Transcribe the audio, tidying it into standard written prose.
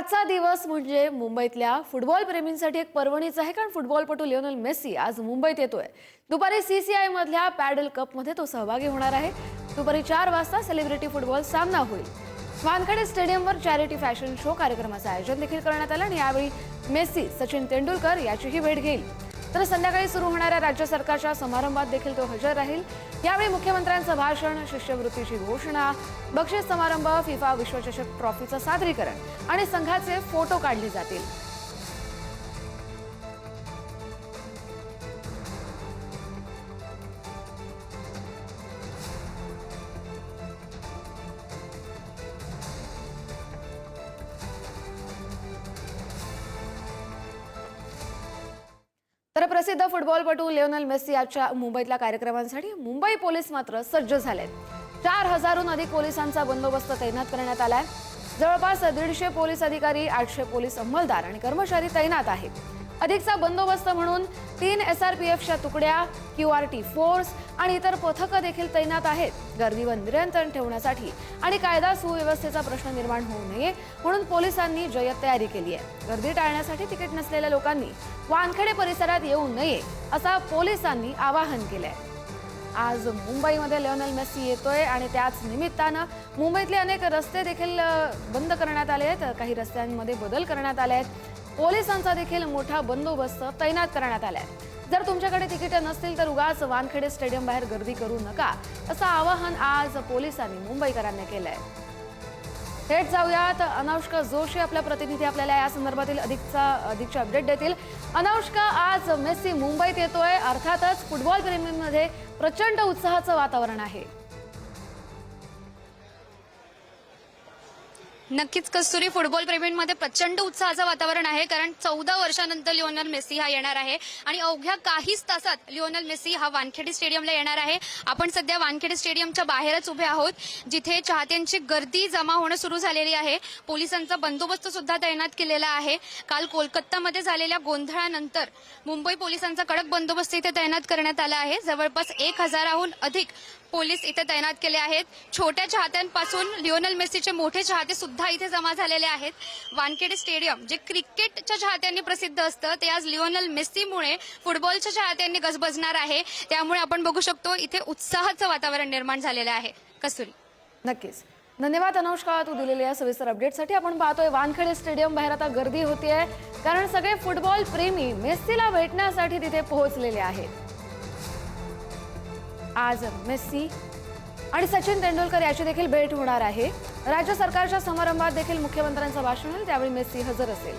आजचा दिवस म्हणजे मुंबईतल्या फुटबॉल प्रेमींसाठी एक पर्वणीच आहे, कारण फुटबॉलपटू लिओनेल मेसी आज मुंबईत येतोय। दुपारी सीसीआय मधल्या पॅडल कप मध्ये तो सहभागी होणार आहे। दुपारी 4 वाजता सेलिब्रिटी फुटबॉल सामना होईल। वानखेडे स्टेडियमवर चॅरिटी फॅशन शो कार्यक्रमाचं आयोजन देखील करण्यात आलं आणि यावेळी मेसी सचिन तेंडुलकर याचीही भेट घेईल। तर संध्याकाळी सुरू होणाऱ्या राज्य सरकारच्या समारंभात देखील तो हजर राहील। यावेळी मुख्यमंत्र्यांचं भाषण, शिष्यवृत्तीची घोषणा, बक्षीस समारंभ, फिफा विश्वचषक ट्रॉफीचं सादरीकरण आणि संघाचे फोटो काढले जातील। तर प्रसिद्ध फुटबॉलपटू लिओनेल मेसी आजच्या मुंबईतल्या कार्यक्रमांसाठी मुंबई पोलीस मात्र सज्ज झालेत। 4000हून अधिक पोलिसांचा बंदोबस्त तैनात करण्यात आलाय। जवळपास 150 पोलीस अधिकारी, 800 पोलीस अंमलदार आणि कर्मचारी तैनात आहेत। अधिकचा बंदोबस्त म्हणून 3 SRPFच्या तुकड्या, QRT फोर्स आणि इतर पथकं देखील तैनात आहेत। गर्दीवर नियंत्रण ठेवण्यासाठी आणि कायदा सुव्यवस्थेचा प्रश्न निर्माण होऊ नये म्हणून पोलिसांनी जय्यत तयारी केली आहे। गर्दी टाळण्यासाठी तिकीट नसलेल्या लोकांनी वानखेडे परिसरात येऊ नये असा पोलिसांनी आवाहन केलंय। आज मुंबईमध्ये लिओनेल मेसी येतोय आणि त्याच निमित्तानं मुंबईतले अनेक रस्ते देखील बंद करण्यात आले आहेत। काही रस्त्यांमध्ये बदल करण्यात आले आहेत। पोलिसांचा देखील मोठा बंदोबस्त तैनात करण्यात आलाय। जर तुमच्याकडे तिकीट नसतील तर उगाच वानखेडे स्टेडियम बाहेर गर्दी करू नका असं आवाहन आज पोलिसांनी मुंबईकरांना केलंय। थेट जाऊयात, अनुष्का जोशी आपल्या प्रतिनिधी आपल्याला या संदर्भातील अधिकचे अपडेट देतील। अनुष्का, आज मेसी मुंबईत येतोय, अर्थातच फुटबॉल प्रेमींमध्ये प्रचंड उत्साहाचं वातावरण आहे। नक्कीच कस्तुरी, फुटबॉल प्रेमींमध्ये प्रचंड उत्साहाचं वातावरण आहे, कारण 14 वर्षानंतर लिओनेल मेसी हा येणार आहे आणि अवघ्या काहीच तासात लिओनेल मेसी हा वानखेडे स्टेडियमला येणार आहे। आपण सध्या वानखेडे स्टेडियमच्या बाहेरच उभे आहोत, जिथे चाहत्यांची गर्दी जमा होणं सुरू झालेली आहे। पोलिसांचा बंदोबस्त सुद्धा तैनात केलेला आहे। काल कोलकातामध्ये झालेल्या गोंधळानंतर मुंबई पोलिसांचा कडक बंदोबस्त इथे तैनात करण्यात आला आहे। जवळपास 1000हून अधिक पोलीस इथे तैनात केले आहेत। छोट्या चाहत्यांपासून लिओनेल मेसीचे मोठे चाहते सुद्धा इथे जमा झालेले आहेत। वानखेडे स्टेडियम जे क्रिकेटच्या चाहत्यांनी प्रसिद्ध असतं, ते आज लिओनेल मेसीमुळे फुटबॉलच्या चाहत्यांनी गजबजणार आहे। त्यामुळे आपण बघू शकतो इथे उत्साहाचं वातावरण निर्माण झालेलं आहे। कस्तुरी, नक्कीच धन्यवाद अनुष्का, तू दिलेल्या या सविस्तर अपडेटसाठी। आपण पाहतोय वानखेडे स्टेडियम बाहेर आता गर्दी होतीये, कारण सगळे फुटबॉल प्रेमी मेसीला भेटण्यासाठी तिथे पोहोचलेले आहेत। आज मेसी आणि सचिन तेंडुलकर याची देखील भेट होणार आहे। राज्य सरकारच्या समारंभात देखील मुख्यमंत्र्यांचं भाषण होईल, त्यावेळी मेसी हजर असेल।